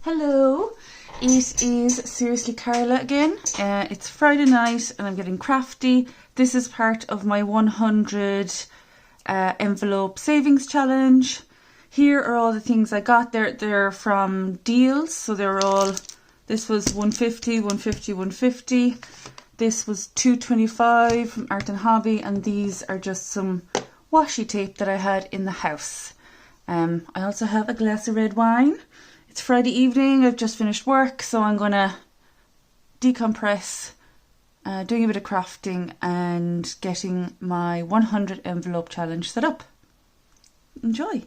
Hello, it is seriously Kaale again. It's Friday night and I'm getting crafty. This is part of my 100 envelope savings challenge. Here are all the things I got. They're from Dealz, so they're all, this was 150, 150, 150. This was 225 from Art and Hobby, and these are just some washi tape that I had in the house. I also have a glass of red wine. It's Friday evening, I've just finished work, so I'm gonna decompress, doing a bit of crafting and getting my 100 envelope challenge set up. Enjoy!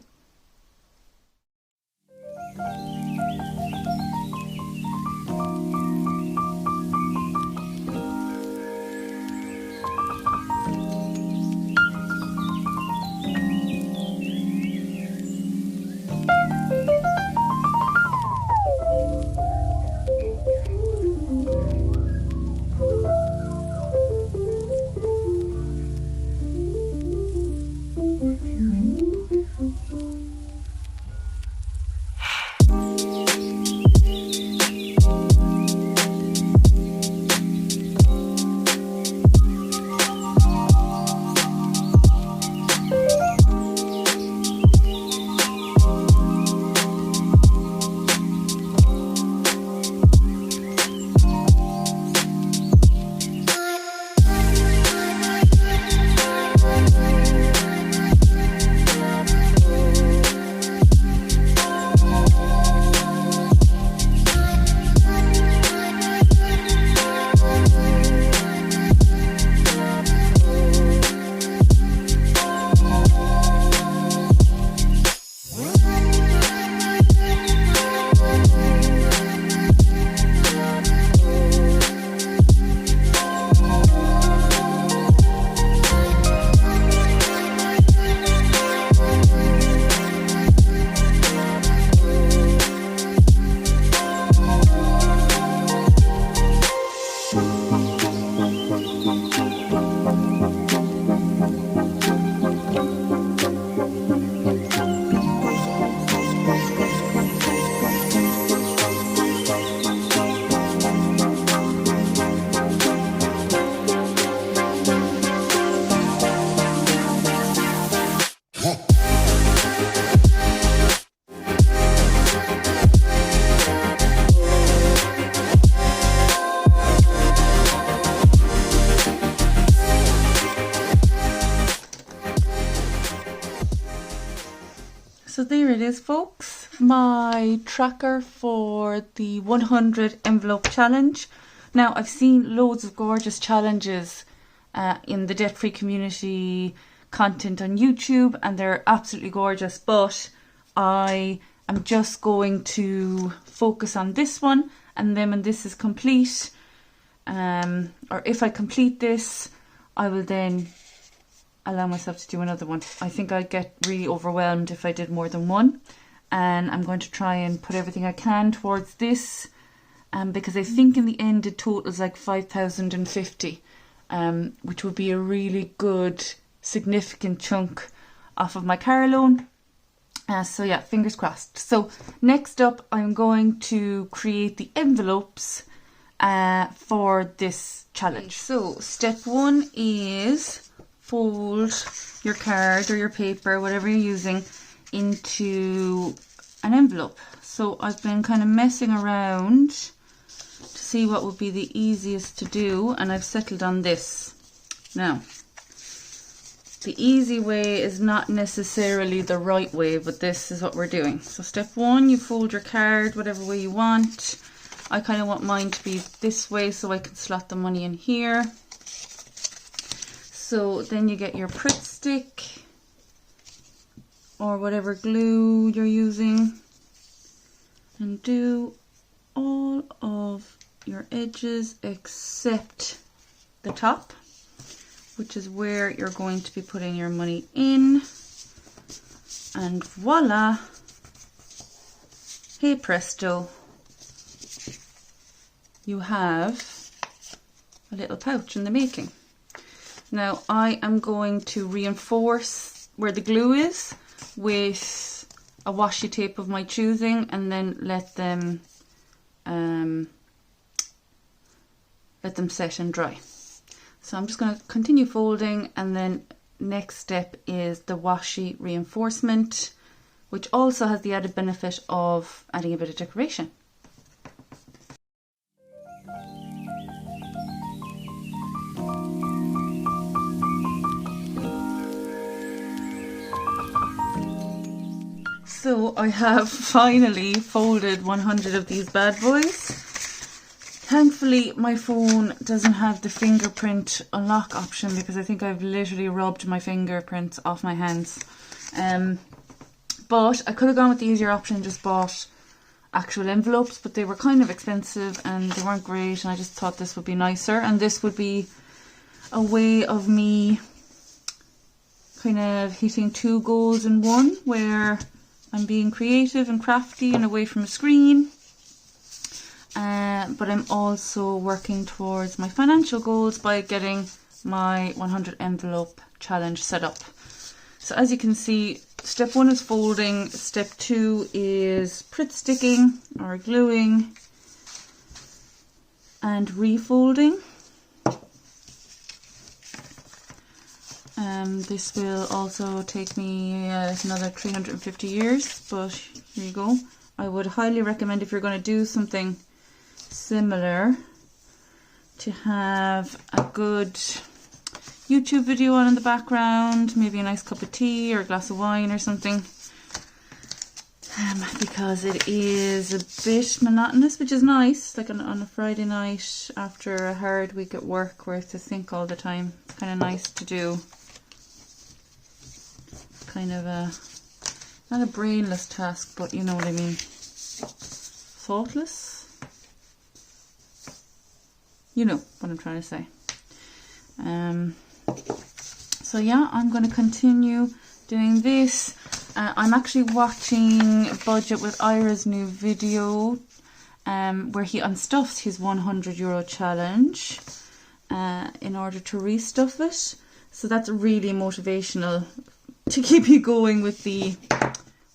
So there it is, folks, my tracker for the 100 envelope challenge. Now, I've seen loads of gorgeous challenges in the debt-free community content on YouTube, and they're absolutely gorgeous, but I am just going to focus on this one, and then when this is complete, or if I complete this, I will then allow myself to do another one. I think I'd get really overwhelmed if I did more than one, and I'm going to try and put everything I can towards this, because I think in the end it totals like 5,050, which would be a really good significant chunk off of my car loan. So yeah, fingers crossed. So next up, I'm going to create the envelopes for this challenge. So step one is fold your card or your paper, whatever you're using, into an envelope. So I've been kind of messing around to see what would be the easiest to do, and I've settled on this. Now, the easy way is not necessarily the right way, but this is what we're doing. So step one, you fold your card whatever way you want. I kind of want mine to be this way so I can slot the money in here. So then you get your Pritt stick or whatever glue you're using and do all of your edges except the top, which is where you're going to be putting your money in. And voila, hey presto, you have a little pouch in the making. Now I am going to reinforce where the glue is with a washi tape of my choosing, and then let them let them set and dry. So I'm just going to continue folding, and then next step is the washi reinforcement, which also has the added benefit of adding a bit of decoration. So I have finally folded 100 of these bad boys. Thankfully my phone doesn't have the fingerprint unlock option, because I think I've literally rubbed my fingerprints off my hands. But I could have gone with the easier option, just bought actual envelopes, but they were kind of expensive and they weren't great, and I just thought this would be nicer, and this would be a way of me kind of hitting two goals in one, where I'm being creative and crafty and away from a screen, but I'm also working towards my financial goals by getting my 100 envelope challenge set up. So as you can see, step 1 is folding, step 2 is Pritt sticking or gluing and refolding. This will also take me another 350 years, but here you go. I would highly recommend, if you're going to do something similar, to have a good YouTube video on in the background, maybe a nice cup of tea or a glass of wine or something, because it is a bit monotonous, which is nice, like on a Friday night after a hard week at work where it's to think all the time. It's kind of nice to do kind of a, not a brainless task, but you know what I mean, thoughtless, you know what I'm trying to say. So yeah, I'm going to continue doing this. I'm actually watching Budget with Ira's new video, where he unstuffs his €100 challenge in order to restuff it. So that's really motivational to keep you going with the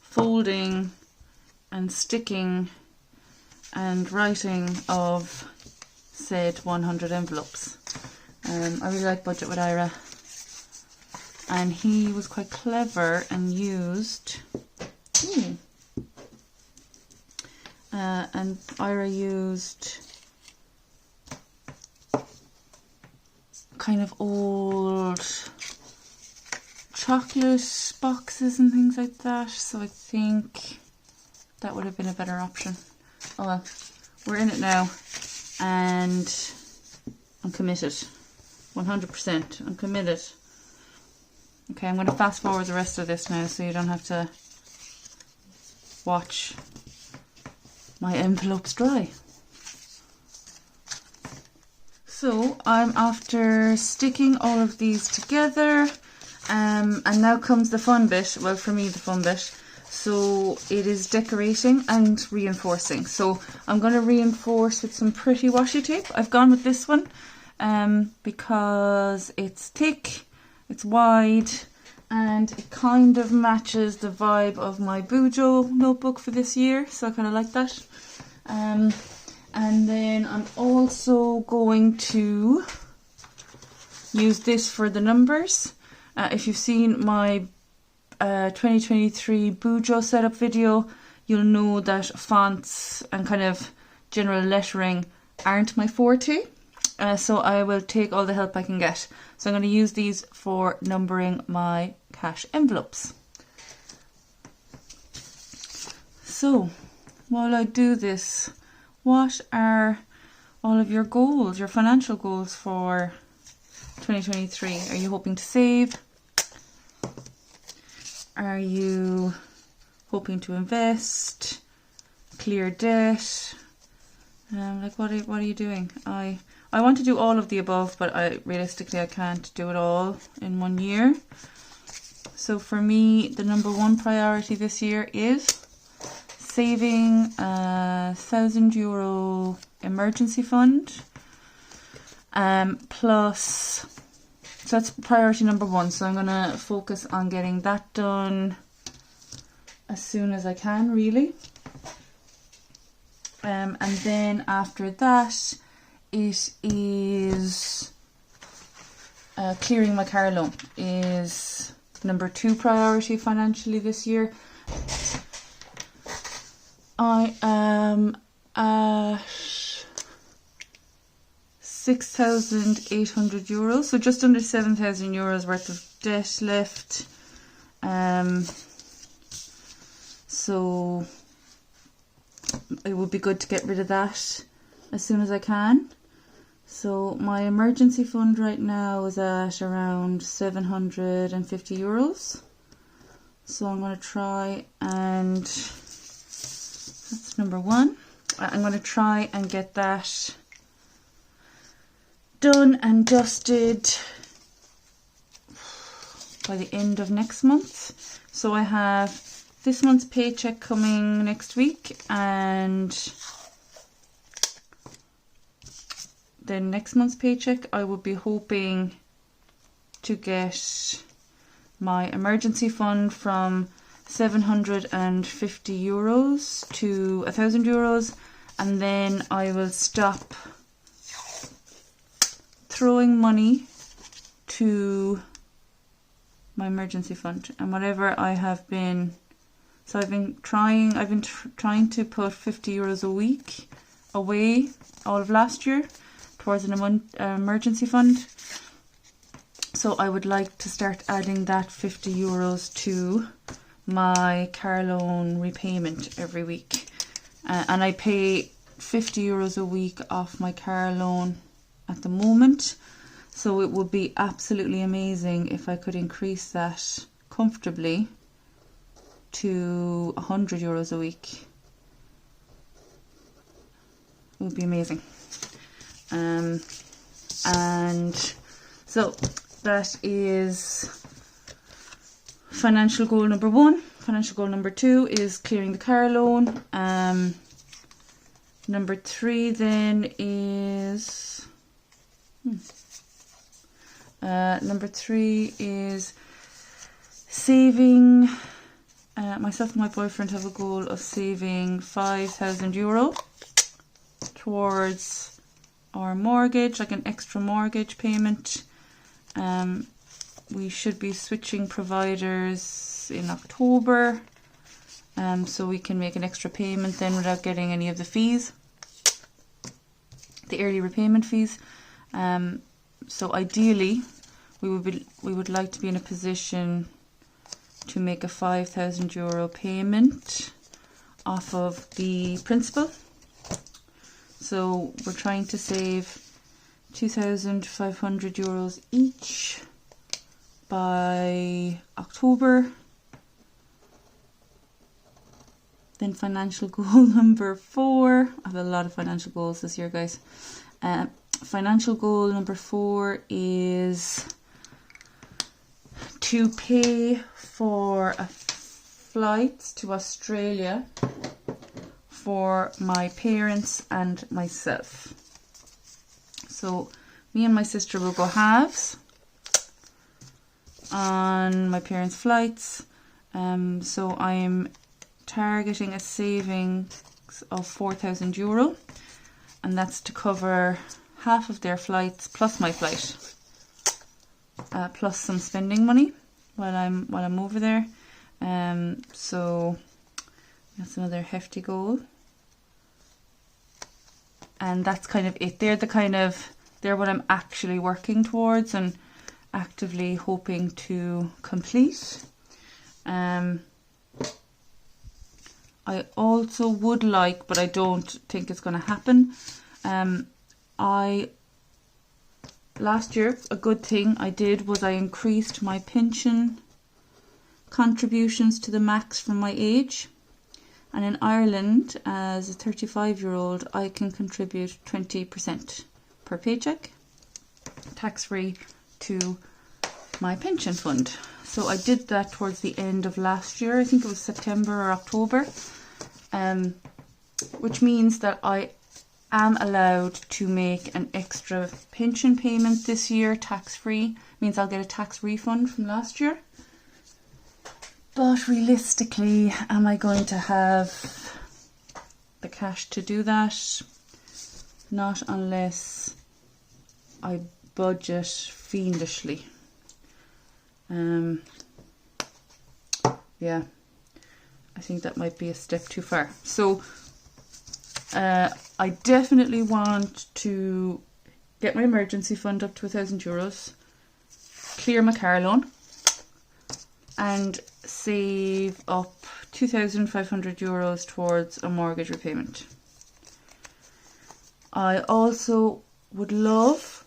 folding and sticking and writing of said 100 envelopes. I really like Budget with Ira, and he was quite clever and used and Ira used kind of old chocolate boxes and things like that, so I think that would have been a better option. Oh well, we're in it now, and I'm committed. 100%. I'm committed. Okay, I'm going to fast forward the rest of this now so you don't have to watch my envelopes dry. So I'm after sticking all of these together, and now comes the fun bit. Well, for me, the fun bit. So it is decorating and reinforcing. So I'm going to reinforce with some pretty washi tape. I've gone with this one because it's thick, it's wide, and it kind of matches the vibe of my Bujo notebook for this year, so I kind of like that. And then I'm also going to use this for the numbers. If you've seen my 2023 Bujo setup video, you'll know that fonts and kind of general lettering aren't my forte. So I will take all the help I can get. So I'm going to use these for numbering my cash envelopes. So while I do this, what are all of your goals, your financial goals for 2023? Are you hoping to save? Are you hoping to invest? Clear debt? Like what are you doing? I want to do all of the above, but realistically I can't do it all in 1 year. So for me, the number one priority this year is saving €1,000 emergency fund. Plus, so that's priority number one. So I'm going to focus on getting that done as soon as I can, really. And then after that, it is clearing my car loan is number 2 priority financially this year. I am at €6,800, so just under €7,000 worth of debt left. So it would be good to get rid of that as soon as I can. So my emergency fund right now is at around €750. So I'm going to try and, that's number 1. I'm going to try and get that done and dusted by the end of next month. So I have this month's paycheck coming next week, and then next month's paycheck I would be hoping to get my emergency fund from €750 to €1,000, and then I will stop throwing money to my emergency fund, and whatever I have been, so I've been trying to put €50 a week away all of last year towards an emergency fund. So I would like to start adding that €50 to my car loan repayment every week, and I pay €50 a week off my car loan at the moment. So it would be absolutely amazing if I could increase that comfortably to €100 a week. It would be amazing. And so that is financial goal number 1. Financial goal number 2 is clearing the car loan. Number 3 then is number 3 is saving. Myself and my boyfriend have a goal of saving €5,000 towards our mortgage, like an extra mortgage payment. We should be switching providers in October, so we can make an extra payment then without getting any of the fees, the early repayment fees. So ideally we would like to be in a position to make a €5,000 payment off of the principal. So we're trying to save €2,500 each by October. Then financial goal number 4. I have a lot of financial goals this year, guys. Financial goal number 4 is to pay for a flight to Australia for my parents and myself. So me and my sister will go halves on my parents' flights. So I'm targeting a savings of €4,000, and that's to cover half of their flights plus my flight, plus some spending money while I'm over there. So that's another hefty goal, and that's kind of it. They're what I'm actually working towards and actively hoping to complete. I also would like, but I don't think it's going to happen. Last year, a good thing I did was I increased my pension contributions to the max from my age. And in Ireland, as a 35-year-old, I can contribute 20% per paycheck, tax-free, to my pension fund. So I did that towards the end of last year. I think it was September or October, which means that I am allowed to make an extra pension payment this year, tax-free. Means I'll get a tax refund from last year. But realistically, am I going to have the cash to do that. Not unless I budget fiendishly. Yeah, I think that might be a step too far. So I definitely want to get my emergency fund up to €1,000, clear my car loan, and save up €2,500 towards a mortgage repayment. I also would love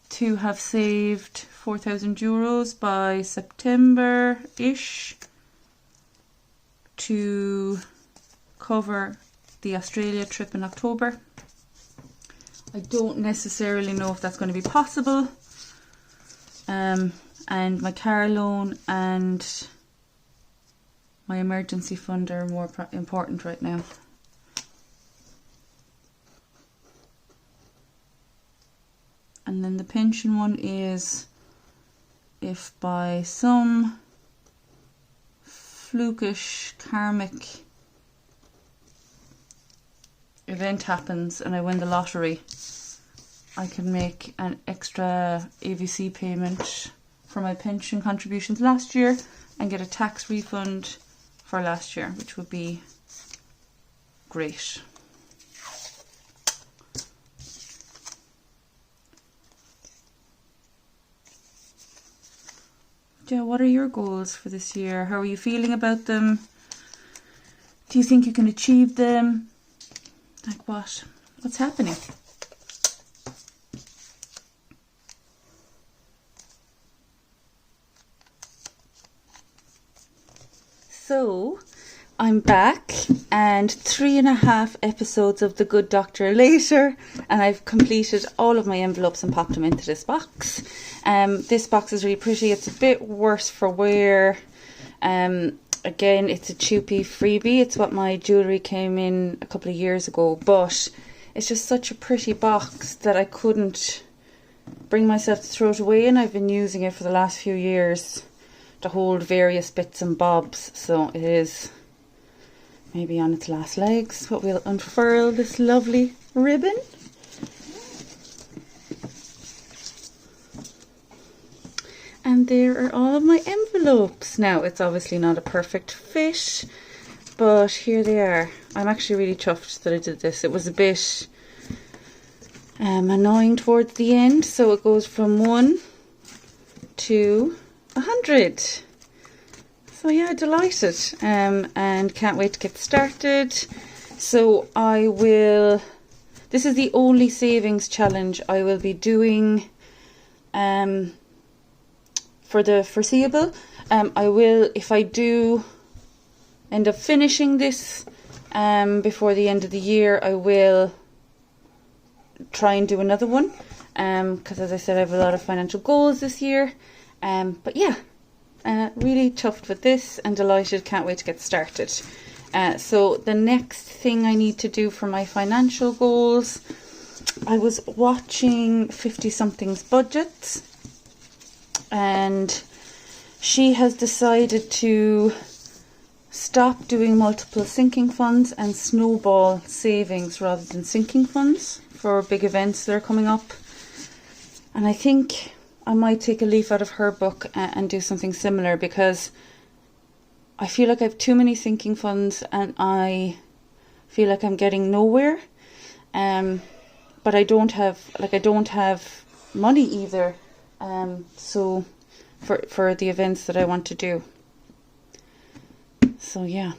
to have saved €4,000 by September-ish to cover the Australia trip in October. I don't necessarily know if that's going to be possible. And my car loan and my emergency fund are more important right now. And then the pension one is if by some flukish karmic event happens and I win the lottery, I can make an extra AVC payment for my pension contributions last year and get a tax refund for last year, which would be great. Yeah, what are your goals for this year? How are you feeling about them? Do you think you can achieve them? Like what? What's happening? So, I'm back, and 3.5 episodes of The Good Doctor later, and I've completed all of my envelopes and popped them into this box. This box is really pretty. It's a bit worse for wear. Again, it's a Chupi freebie. It's what my jewellery came in a couple of years ago, but it's just such a pretty box that I couldn't bring myself to throw it away, and I've been using it for the last few years to hold various bits and bobs. So it is maybe on its last legs, but we'll unfurl this lovely ribbon. And there are all of my envelopes. Now, it's obviously not a perfect fit, but here they are. I'm actually really chuffed that I did this. It was a bit annoying towards the end, so it goes from 1 to 100. So yeah, delighted, and can't wait to get started. So this is the only savings challenge I will be doing for the foreseeable. I will, if I do end up finishing this before the end of the year, I will try and do another one, because as I said, I have a lot of financial goals this year. But yeah, really chuffed with this and delighted, can't wait to get started. So the next thing I need to do for my financial goals, I was watching 50 something's budgets, and she has decided to stop doing multiple sinking funds and snowball savings rather than sinking funds for big events that are coming up. And I think I might take a leaf out of her book and do something similar, because I feel like I have too many sinking funds and I feel like I'm getting nowhere. But I don't have money either. So for the events that I want to do. So yeah,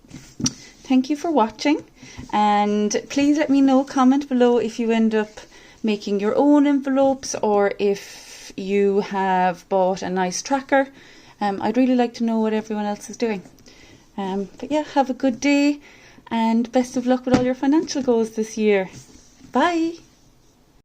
thank you for watching, and please let me know, comment below if you end up making your own envelopes or if you have bought a nice tracker. I'd really like to know what everyone else is doing. But yeah, have a good day and best of luck with all your financial goals this year. Bye.